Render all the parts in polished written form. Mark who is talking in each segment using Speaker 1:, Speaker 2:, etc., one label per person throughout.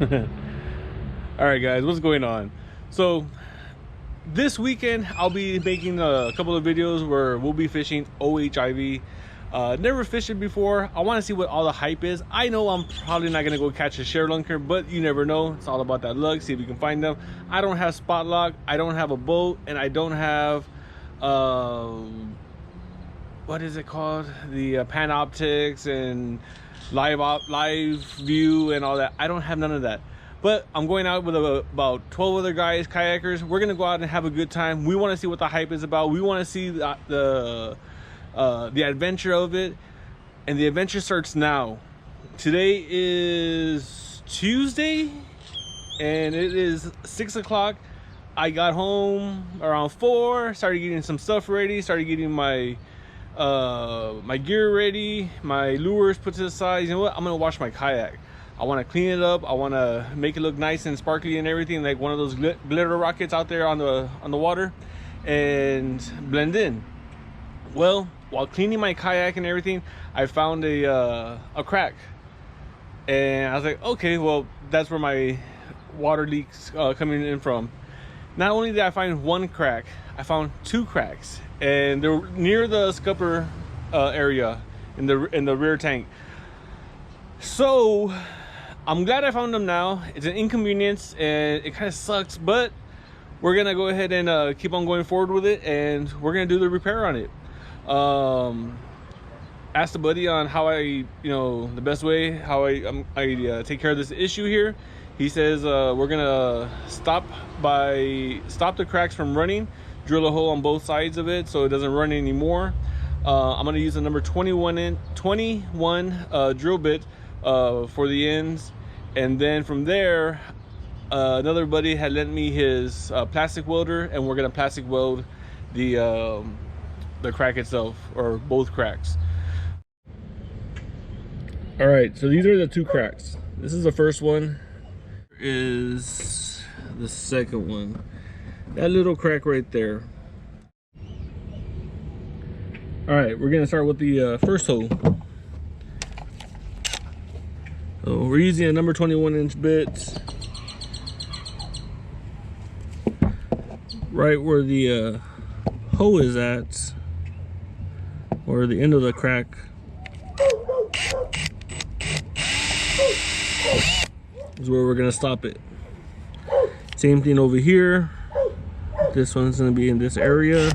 Speaker 1: All right, guys, what's going on? So this weekend I'll be making a couple of videos where we'll be fishing OHIV. Never fished it before. I want to see what all the hype is. I know I'm probably not gonna go catch a share lunker, but you never know. It's all about that luck. See if you can find them. I don't have spot lock, I don't have a boat, and I don't have what is it called, the Panoptics and live view and all that. I don't have none of that, but I'm going out with about 12 other guys, kayakers. We're gonna go out and have a good time. We want to see what the hype is about. We want to see the adventure of it, and the adventure starts now. Today is Tuesday and it is 6 o'clock. I got home around 4, started getting some stuff ready, started getting my my gear ready, my lures put to the side. You know what, I'm gonna wash my kayak. I want to clean it up. I want to make it look nice and sparkly and everything, like one of those glitter rockets out there on the water, and blend in. Well, while cleaning my kayak and everything, I found a crack, and I was like, okay, well, that's where my water leaks coming in from. Not only did I find one crack, I found 2 cracks, and they're near the scupper area in the rear tank. So I'm glad I found them now. It's an inconvenience and it kind of sucks, but we're gonna go ahead and keep on going forward with it, and we're gonna do the repair on it. Asked a buddy on how the best way how I take care of this issue here. He says we're gonna stop the cracks from running, drill a hole on both sides of it so it doesn't run anymore. I'm gonna use a number 21 drill bit for the ends, and then from there another buddy had lent me his plastic welder, and we're gonna plastic weld the crack itself, or both cracks. All right, so these are the 2 cracks. This is the first one. Is the second one. That little crack right there. All right, we're gonna start with the first hole. So we're using a number 21-inch bit right where the hole is at, or the end of the crack. Is where we're gonna stop it. Same thing over here. This one's gonna be in this area.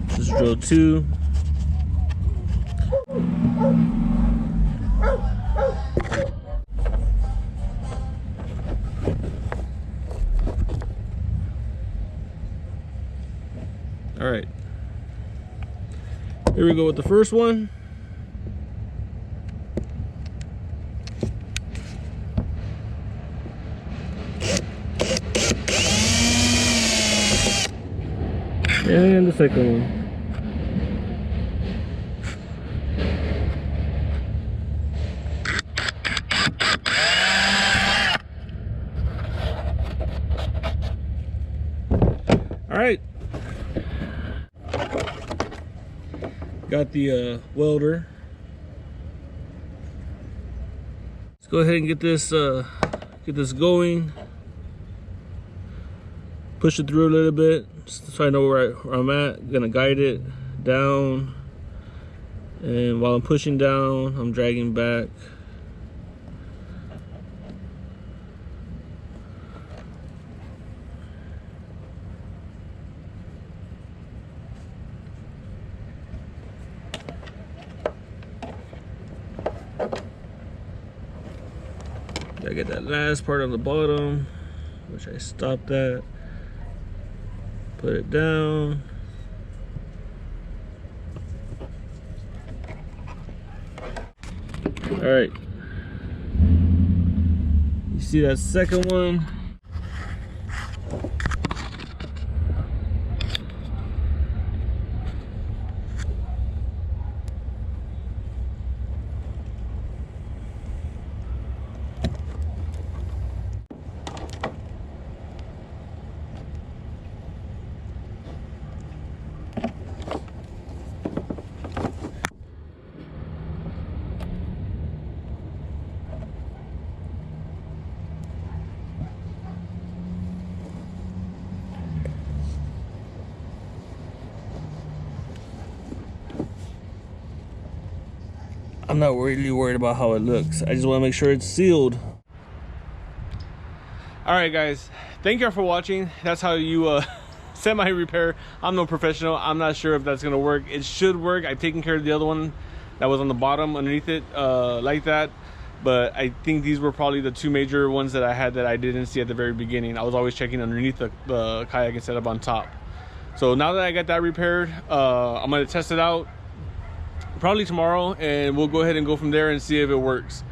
Speaker 1: This is drill 2. All right, here we go with the first one. And the second one. All right. Got the welder. Let's go ahead and get this going. Push it through a little bit so I know where I'm at. Gonna guide it down, and while I'm pushing down, I'm dragging back. I get that last part on the bottom, which I stopped at. Put it down. All right. You see that second one? I'm not really worried about how it looks. I just want to make sure it's sealed. All right, guys, thank you for watching. That's how you semi repair. I'm no professional. I'm not sure if that's gonna work. It should work. I've taken care of the other one that was on the bottom underneath it like that, but I think these were probably the two major ones that I had that I didn't see at the very beginning. I was always checking underneath the kayak instead of on top. So now that I got that repaired, I'm gonna test it out probably tomorrow, and we'll go ahead and go from there and see if it works.